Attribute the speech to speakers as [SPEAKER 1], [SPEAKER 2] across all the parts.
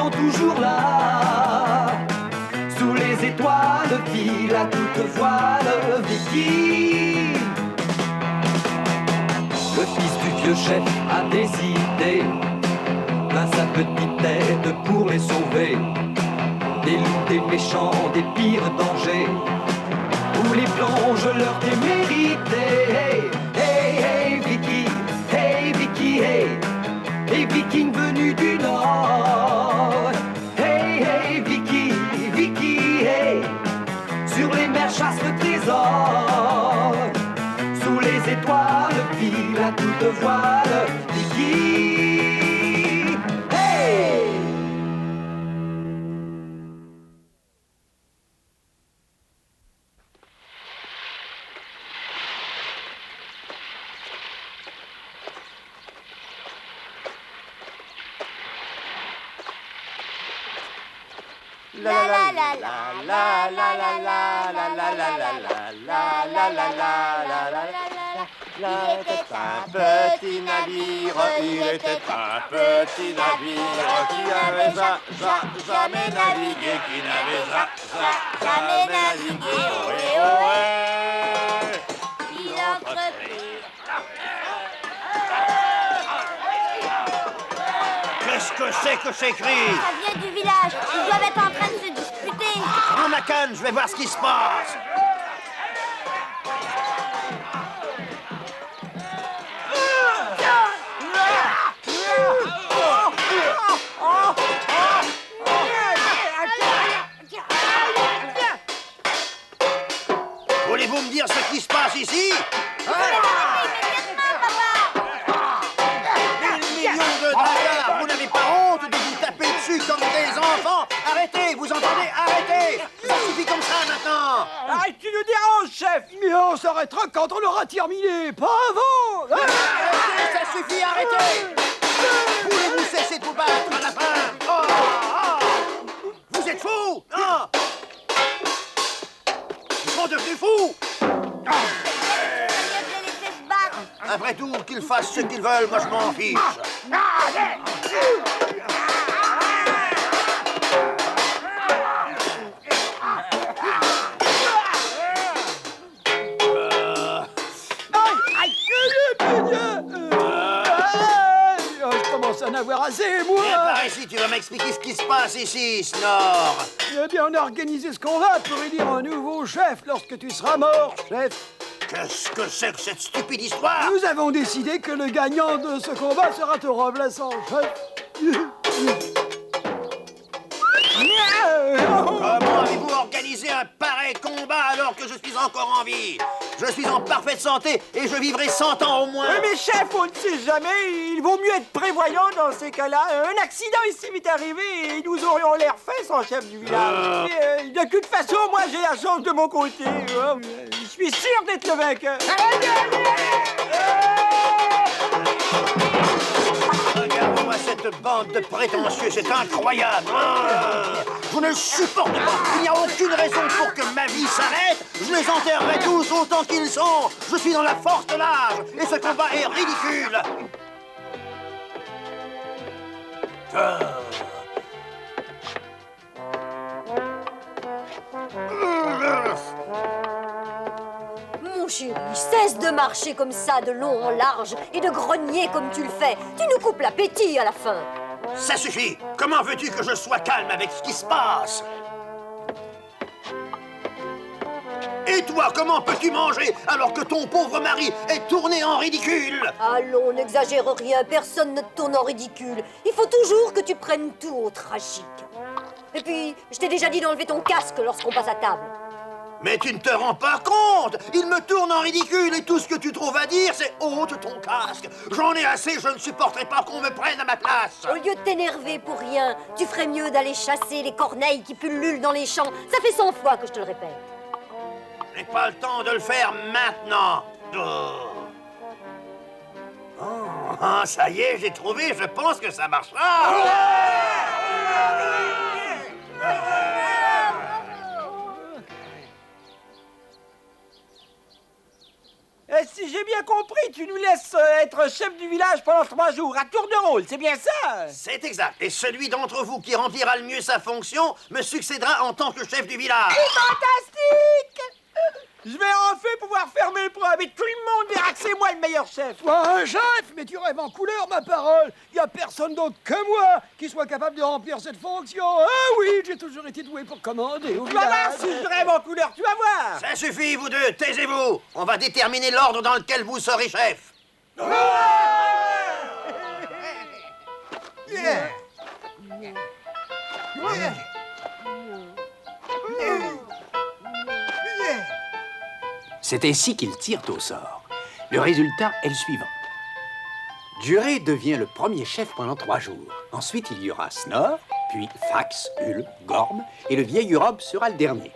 [SPEAKER 1] sont toujours là. Sous les étoiles vit à toute voile Vicky. Le fils du vieux chef a des idées, plein sa petite tête pour les sauver. Des loups, des méchants, des pires dangers, où les plonge leur témérité. Hey, hey, hey, Vicky, hey, Vicky, hey, hey, Viking venu du Nord. Hey, hey, Vicky, Vicky, hey, sur les mers chasse le trésor. Sous les étoiles vit à toute voile Vicky. Hey!
[SPEAKER 2] La la la la la la la la la la la la la la la. Il était un petit navire, il était un petit navire qui avait jamais navigué, qui n'avait jamais navigué. Ohé, ohé, il entreprit.
[SPEAKER 3] Qu'est-ce que c'est que ces cris?
[SPEAKER 2] Ça vient du village, ils doivent être en train de se disputer.
[SPEAKER 3] Prends ma canne, je vais voir ce qui se passe. Voulez-vous me dire ce qui se passe ici? Millions de dragards, vous n'avez pas honte de vous taper dessus comme des enfants? Arrêtez, vous entendez? Arrêtez! Ça suffit comme ça maintenant!
[SPEAKER 4] Ah, tu nous déranges, chef! Mais on s'arrêtera quand on aura terminé, pas avant!
[SPEAKER 3] Arrêtez, ça suffit, arrêtez! Voulez-vous cesser de vous battre à la fin? Oh! Vous êtes fous? Non! Ils sont devenus fous! Après tout, qu'ils fassent ce qu'ils veulent, moi je m'en fiche.
[SPEAKER 4] Je commence à en avoir assez, moi!
[SPEAKER 3] Viens par ici, tu vas m'expliquer ce qui se passe ici, Snore.
[SPEAKER 4] Eh bien, on a organisé ce combat pour élire un nouveau chef lorsque tu seras mort, chef.
[SPEAKER 3] Qu'est-ce que c'est que cette stupide histoire?
[SPEAKER 4] Nous avons décidé que le gagnant de ce combat sera ton remplaçant, chef.
[SPEAKER 3] Comment avez-vous organisé un pareil combat alors que je suis encore en vie? Je suis en parfaite santé et je vivrai 100 ans au moins.
[SPEAKER 4] Oui, mais chef, on ne sait jamais. Il vaut mieux être prévoyant dans ces cas-là. Un accident ici m'est arrivé et nous aurions l'air fait sans chef du village. Et, de toute façon, moi, j'ai la chance de mon côté. Je suis sûr d'être le vainqueur.
[SPEAKER 3] Regarde-moi cette bande de prétentieux, c'est incroyable. Je ne le supporte pas. Il n'y a aucune raison pour que ma vie s'arrête. Je les enterrerai tous autant qu'ils sont. Je suis dans la force de l'âge et ce combat est ridicule.
[SPEAKER 5] Mon chéri, cesse de marcher comme ça de long en large et de grogner comme tu le fais. Tu nous coupes l'appétit à la fin.
[SPEAKER 3] Ça suffit. Comment veux-tu que je sois calme avec ce qui se passe? Et toi, comment peux-tu manger alors que ton pauvre mari est tourné en ridicule?
[SPEAKER 5] Allons, n'exagère rien, personne ne te tourne en ridicule. Il faut toujours que tu prennes tout au tragique. Et puis, je t'ai déjà dit d'enlever ton casque lorsqu'on passe à table.
[SPEAKER 3] Mais tu ne te rends pas compte! Il me tourne en ridicule et tout ce que tu trouves à dire, c'est ôte ton casque. J'en ai assez, je ne supporterai pas qu'on me prenne à ma place.
[SPEAKER 5] Au lieu de t'énerver pour rien, tu ferais mieux d'aller chasser les corneilles qui pullulent dans les champs. Ça fait 100 fois que je te le répète.
[SPEAKER 3] Je n'ai pas le temps de le faire maintenant. Oh, ça y est, j'ai trouvé, je pense que ça marchera.
[SPEAKER 4] Et si j'ai bien compris, tu nous laisses être chef du village pendant 3 jours, à tour de rôle, c'est bien ça?
[SPEAKER 3] C'est exact. Et celui d'entre vous qui remplira le mieux sa fonction me succédera en tant que chef du village.
[SPEAKER 4] Fantastique! Je vais enfin pouvoir faire mes preuves et tout le monde verra que c'est moi le meilleur chef.
[SPEAKER 6] Toi, un chef? Mais tu rêves en couleur, ma parole. Y a personne d'autre que moi qui soit capable de remplir cette fonction. Ah oui, j'ai toujours été doué pour commander au
[SPEAKER 4] Tu vas voir
[SPEAKER 6] village.
[SPEAKER 4] si je rêve en couleur, tu vas voir.
[SPEAKER 3] Ça suffit, vous deux, taisez-vous. On va déterminer l'ordre dans lequel vous serez chef.
[SPEAKER 7] C'est ainsi qu'ils tirent au sort. Le résultat est le suivant. Duré devient le premier chef pendant 3 jours. Ensuite, il y aura Snor, puis Fax, Hul, Gorm, et le vieil Urob sera le dernier.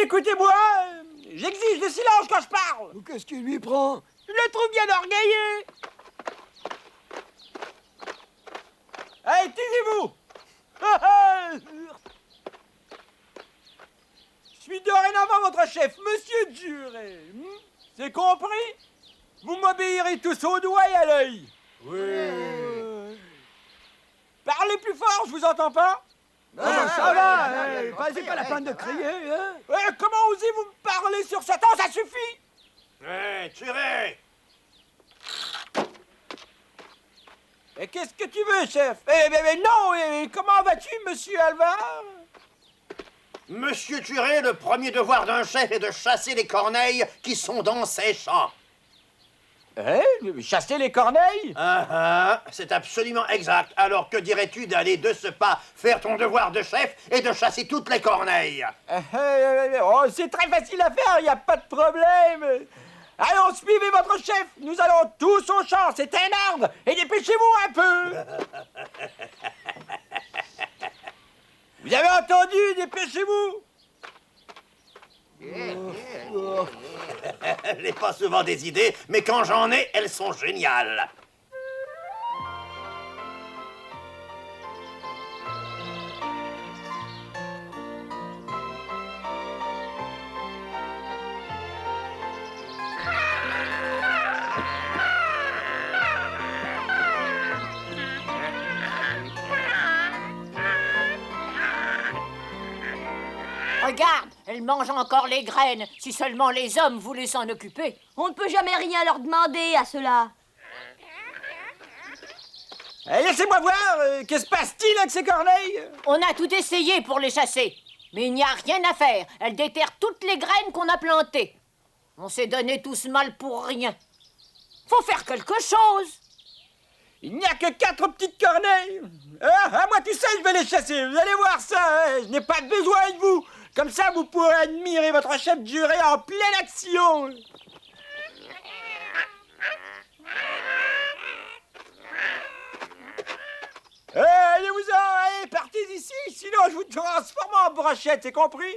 [SPEAKER 4] Écoutez-moi, j'exige le silence quand je parle.
[SPEAKER 6] Qu'est-ce qui lui prend?
[SPEAKER 4] Je le trouve bien orgueilleux. Allez, taisez-vous. Je suis dorénavant votre chef, Monsieur Duré. C'est compris? Vous m'obéirez tous au doigt et à l'œil. Oui. Parlez plus fort, je vous entends pas.
[SPEAKER 6] Ça va, c'est pas la peine de crier, hein?
[SPEAKER 4] Comment osez-vous me parler sur ce ton? Ça suffit.
[SPEAKER 3] Turé.
[SPEAKER 4] Et qu'est-ce que tu veux, chef? Mais non, comment vas-tu, monsieur Alvar?
[SPEAKER 3] Monsieur Turé, le premier devoir d'un chef est de chasser les corneilles qui sont dans ses champs.
[SPEAKER 4] Chasser les corneilles?
[SPEAKER 3] C'est absolument exact. Alors que dirais-tu d'aller de ce pas faire ton devoir de chef et de chasser toutes les corneilles?
[SPEAKER 4] C'est très facile à faire, il n'y a pas de problème. Allons, suivez votre chef, nous allons tous au champ, c'est un ordre, et dépêchez-vous un peu. Vous avez entendu, dépêchez-vous.
[SPEAKER 3] Je n'ai pas souvent des idées, mais quand j'en ai, elles sont géniales.
[SPEAKER 8] Regarde, elle mange encore les graines. Si seulement les hommes voulaient s'en occuper.
[SPEAKER 5] On ne peut jamais rien leur demander à cela.
[SPEAKER 4] Laissez-moi voir, qu'est-ce qui se passe-t-il avec ces corneilles?
[SPEAKER 8] On a tout essayé pour les chasser. Mais il n'y a rien à faire. Elles déterrent toutes les graines qu'on a plantées. On s'est donné tout ce mal pour rien. Faut faire quelque chose.
[SPEAKER 4] Il n'y a que 4 petites corneilles. À moi tout seul, je vais les chasser. Vous allez voir ça, hein. Je n'ai pas besoin de vous. Comme ça, vous pourrez admirer votre chef Duré en pleine action. Allez-vous-en, allez, partez d'ici, sinon je vous transforme en brochette, c'est compris?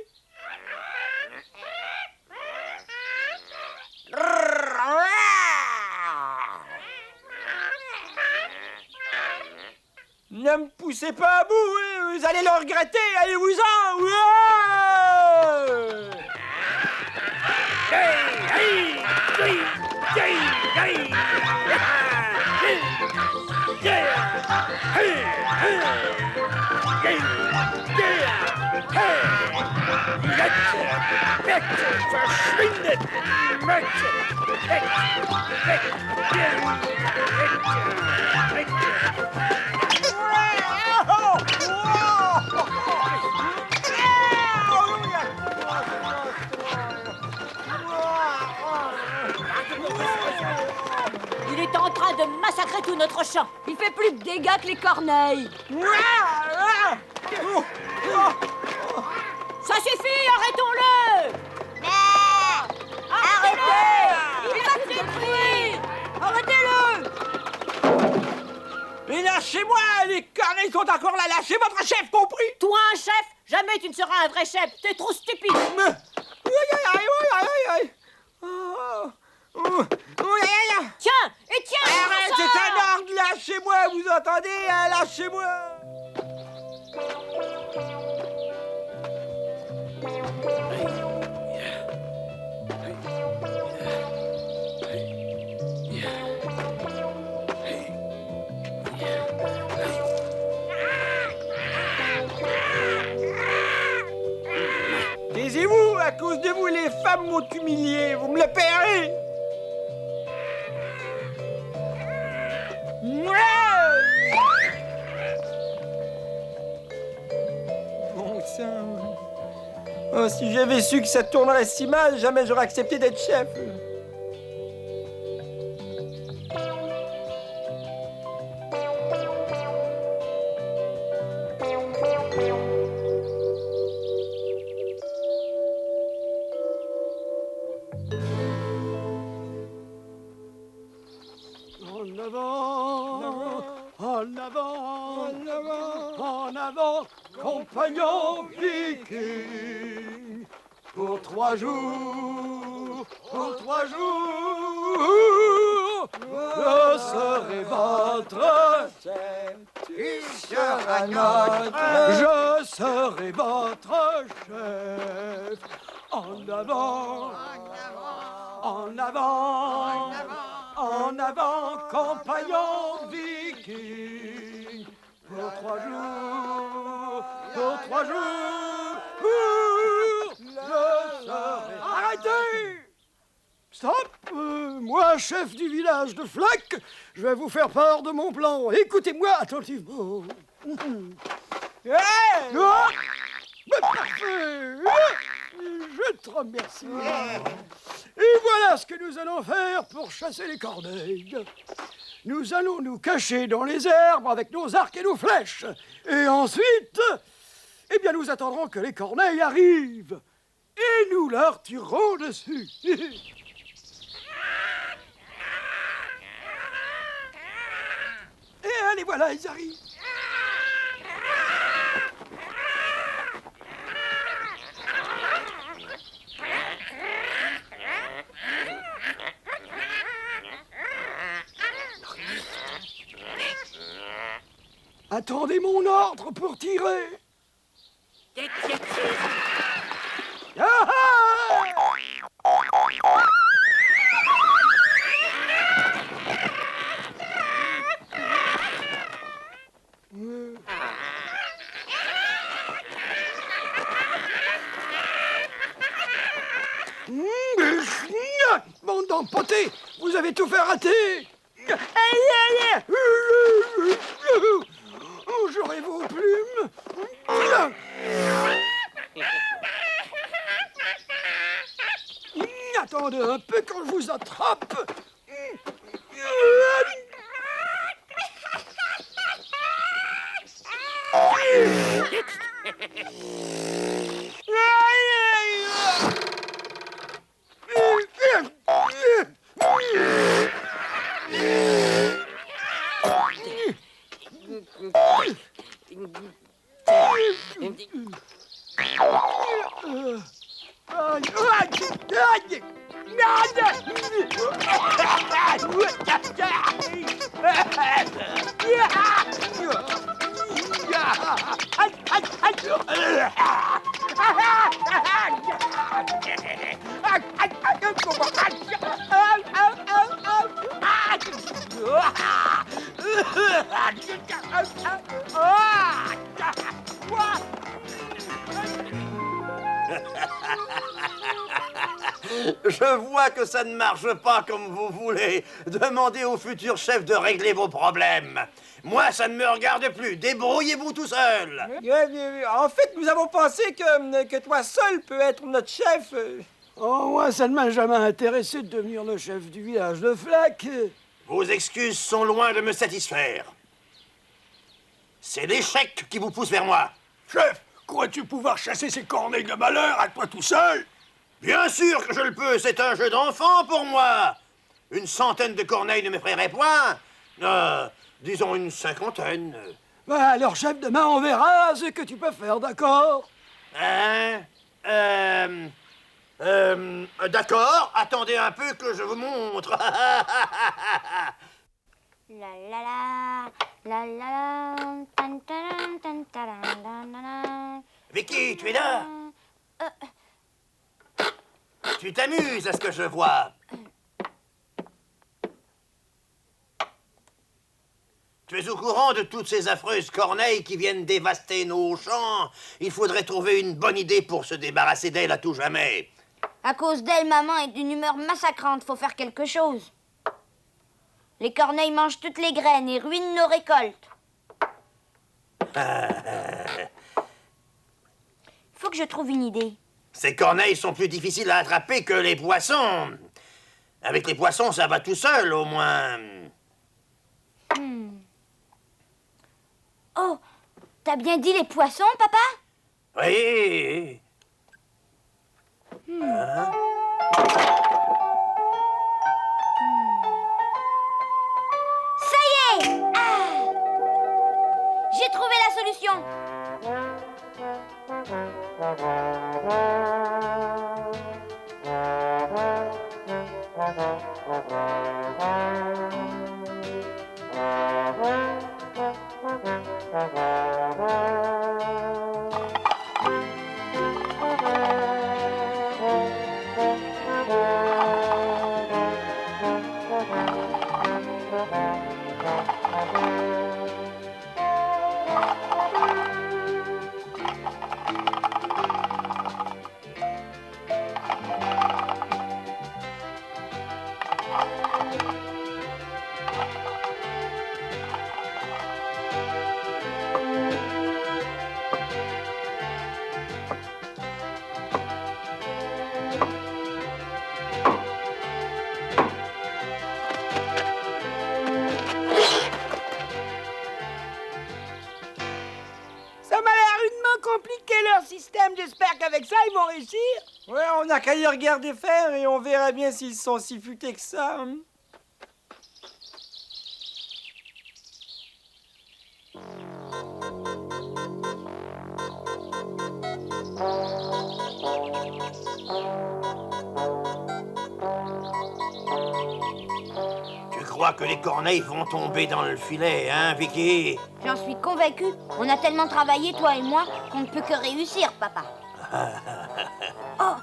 [SPEAKER 4] Ne me poussez pas à bout, hein, vous allez le regretter, allez-vous-en!
[SPEAKER 8] Il est en train de massacrer tout notre champ.
[SPEAKER 5] Il fait plus de dégâts que les corneilles.
[SPEAKER 8] Ça suffit, arrêtons-le.
[SPEAKER 5] Arrêtez! Il va nous détruire! Arrêtez-le!
[SPEAKER 4] Mais lâchez-moi, les encore la lâcher, votre chef, compris?
[SPEAKER 8] Toi, un chef? Jamais tu ne seras un vrai chef. T'es trop stupide.
[SPEAKER 4] Mais... Aïe, aïe, aïe, aïe, aïe, aïe. Oh, oh, oh, aïe, aïe, aïe.
[SPEAKER 8] Tiens, et tiens.
[SPEAKER 4] Arrête,
[SPEAKER 8] ça.
[SPEAKER 4] c'est un ordre, lâchez-moi, vous entendez? Hein, lâchez-moi. Taisez-vous, à cause de vous, les femmes m'ont humilié, vous me le paierez. Bon sang. Oh, si j'avais su que ça tournerait si mal, jamais j'aurais accepté d'être chef.
[SPEAKER 6] En avant, en avant, en avant, en avant, compagnons vikings. Pour 3 jours, pour 3 jours, je serai votre chef. Tu seras notre. Je serai votre chef. En avant, en avant, en avant, compagnons vikings. Pour 3 jours, pour 3 jours, je serai. Arrêtez! Stop! Moi, chef du village de Flac, je vais vous faire part de mon plan. Écoutez-moi attentivement.
[SPEAKER 4] Hey!
[SPEAKER 6] Ah! Mais parfait! Je te remercie. Et voilà ce que nous allons faire pour chasser les corneilles. Nous allons nous cacher dans les herbes avec nos arcs et nos flèches. Et ensuite, eh bien, nous attendrons que les corneilles arrivent. Et nous leur tirerons dessus. Et allez, voilà, ils arrivent. Attendez mon ordre pour tirer. Ah bande d'empotés, vous avez tout fait rater. J'aurai vos plumes. Attendez un peu quand je vous attrape.
[SPEAKER 3] Je vois que ça ne marche pas comme vous voulez. Demandez au futur chef de régler vos problèmes. Moi, ça ne me regarde plus. Débrouillez-vous tout seul.
[SPEAKER 4] En fait, nous avons pensé que toi seul peux être notre chef.
[SPEAKER 6] Oh, moi, ça ne m'a jamais intéressé de devenir le chef du village de Flac.
[SPEAKER 3] Vos excuses sont loin de me satisfaire. C'est l'échec qui vous pousse vers moi.
[SPEAKER 6] Chef, crois-tu pouvoir chasser ces corneilles de malheur à toi tout seul?
[SPEAKER 3] Bien sûr que je le peux, c'est un jeu d'enfant pour moi. Une centaine de corneilles ne m'effraierait point. Disons une cinquantaine.
[SPEAKER 6] Bah, alors, chef, demain, on verra ce que tu peux faire, d'accord?
[SPEAKER 3] Hein? D'accord, attendez un peu que je vous montre.
[SPEAKER 2] La la la, la la la, tan tan tan tan tan tan.
[SPEAKER 3] Vicky, tu es là? Tu t'amuses à ce que je vois. Tu es au courant de toutes ces affreuses corneilles qui viennent dévaster nos champs? Il faudrait trouver une bonne idée pour se débarrasser d'elles à tout jamais.
[SPEAKER 2] À cause d'elle, maman est d'une humeur massacrante. Faut faire quelque chose. Les corneilles mangent toutes les graines et ruinent nos récoltes. Faut que je trouve une idée.
[SPEAKER 3] Ces corneilles sont plus difficiles à attraper que les poissons. Avec les poissons, ça va tout seul, au moins.
[SPEAKER 2] Oh, t'as bien dit les poissons, papa?
[SPEAKER 3] Oui.
[SPEAKER 2] Ça y est! Ah! J'ai trouvé la solution.
[SPEAKER 4] Ça m'a l'air rudement compliqué leur système. J'espère qu'avec ça, ils vont réussir. Ouais, on n'a qu'à y regarder faire et on verra bien s'ils sont si futés que ça. Hein.
[SPEAKER 3] Tu crois que les corneilles vont tomber dans le filet, hein, Vicky?
[SPEAKER 2] J'en suis convaincue. On a tellement travaillé, toi et moi, qu'on ne peut que réussir, papa. Oh!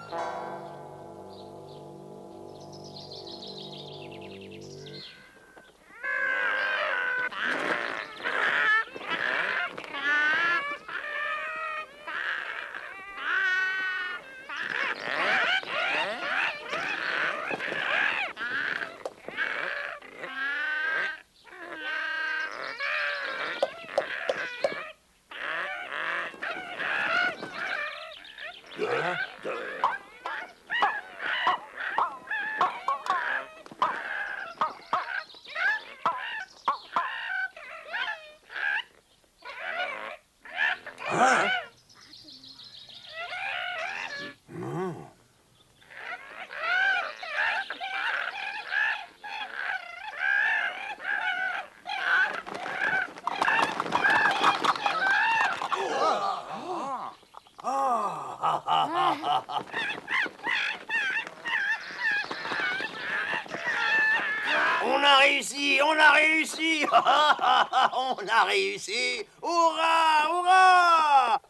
[SPEAKER 3] On a réussi, on a réussi. On a réussi. Hurrah, hurrah.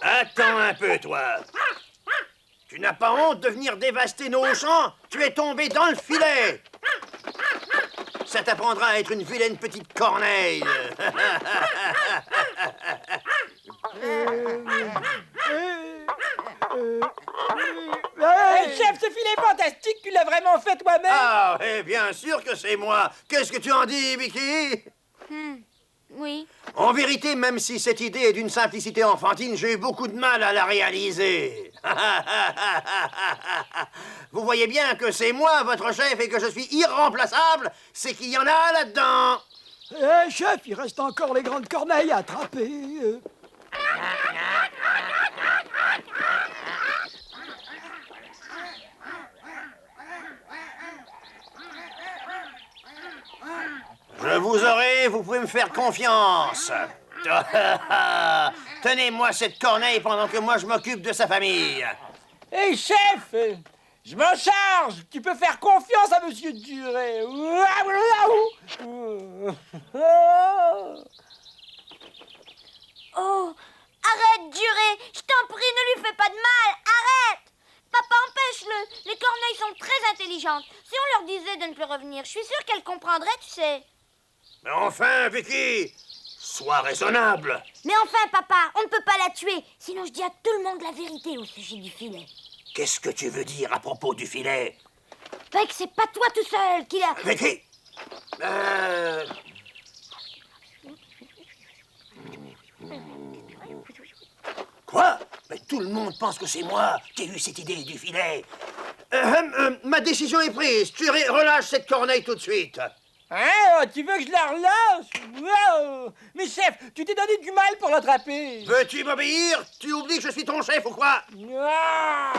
[SPEAKER 3] Attends un peu, toi. Tu n'as pas honte de venir dévaster nos champs? Tu es tombé dans le filet. Ça t'apprendra à être une vilaine petite corneille.
[SPEAKER 4] Hey, chef, ce filet fantastique, tu l'as vraiment fait toi-même?
[SPEAKER 3] Ah, eh bien sûr que c'est moi. Qu'est-ce que tu en dis, Vicky?
[SPEAKER 2] Oui.
[SPEAKER 3] En vérité, même si cette idée est d'une simplicité enfantine, j'ai eu beaucoup de mal à la réaliser. Vous voyez bien que c'est moi, votre chef, et que je suis irremplaçable. C'est qu'il y en a là-dedans.
[SPEAKER 6] Eh, chef, il reste encore les grandes corneilles à attraper.
[SPEAKER 3] Je vous aurai, vous vous pouvez me faire confiance. Tenez-moi cette corneille pendant que moi je m'occupe de sa famille.
[SPEAKER 4] Hé, chef, je m'en charge. Tu peux faire confiance à Monsieur Duret.
[SPEAKER 2] Oh, arrête, Duret. Je t'en prie, ne lui fais pas de mal. Arrête. Papa, empêche-le. Les corneilles sont très intelligentes. Si on leur disait de ne plus revenir, je suis sûre qu'elles comprendraient, tu sais.
[SPEAKER 3] Mais enfin, Vicky, sois raisonnable.
[SPEAKER 2] Mais enfin, papa, on ne peut pas la tuer. Sinon, je dis à tout le monde la vérité au sujet du filet.
[SPEAKER 3] Qu'est-ce que tu veux dire à propos du filet?
[SPEAKER 2] Fait que c'est pas toi tout seul qui l'a...
[SPEAKER 3] Vicky, Quoi? Mais tout le monde pense que c'est moi qui ai eu cette idée du filet. Ma décision est prise. Tu relâches cette corneille tout de suite.
[SPEAKER 4] Hein? Tu veux que je la relâche? Wow. Mais chef, tu t'es donné du mal pour l'attraper.
[SPEAKER 3] Veux-tu m'obéir? Tu oublies que je suis ton chef ou quoi?
[SPEAKER 4] Ah.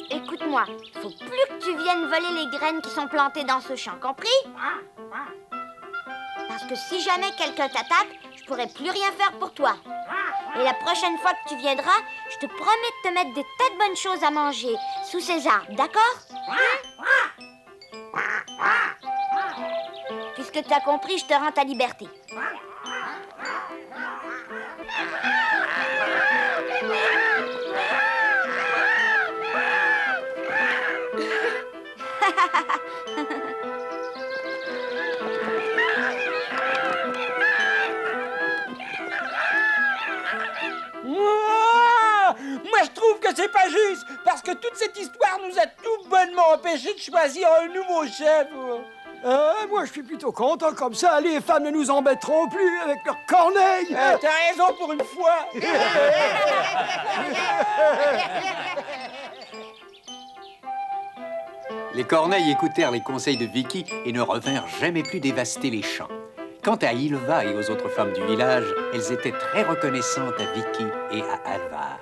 [SPEAKER 2] Écoute-moi, faut plus que tu viennes voler les graines qui sont plantées dans ce champ, compris? Parce que si jamais quelqu'un t'attaque, je pourrai plus rien faire pour toi. Et la prochaine fois que tu viendras, je te promets de te mettre des tas de bonnes choses à manger sous ces arbres, d'accord? Puisque tu as compris, je te rends ta liberté.
[SPEAKER 4] Moi, je trouve que c'est pas juste, parce que toute cette histoire nous a tout bonnement empêché de choisir un nouveau chef.
[SPEAKER 6] Moi, je suis plutôt content. Comme ça, les femmes ne nous embêteront plus avec leurs corneilles.
[SPEAKER 4] T'as raison pour une fois.
[SPEAKER 7] Les corneilles écoutèrent les conseils de Vicky et ne revinrent jamais plus dévaster les champs. Quant à Ilva et aux autres femmes du village, elles étaient très reconnaissantes à Vicky et à Alvar.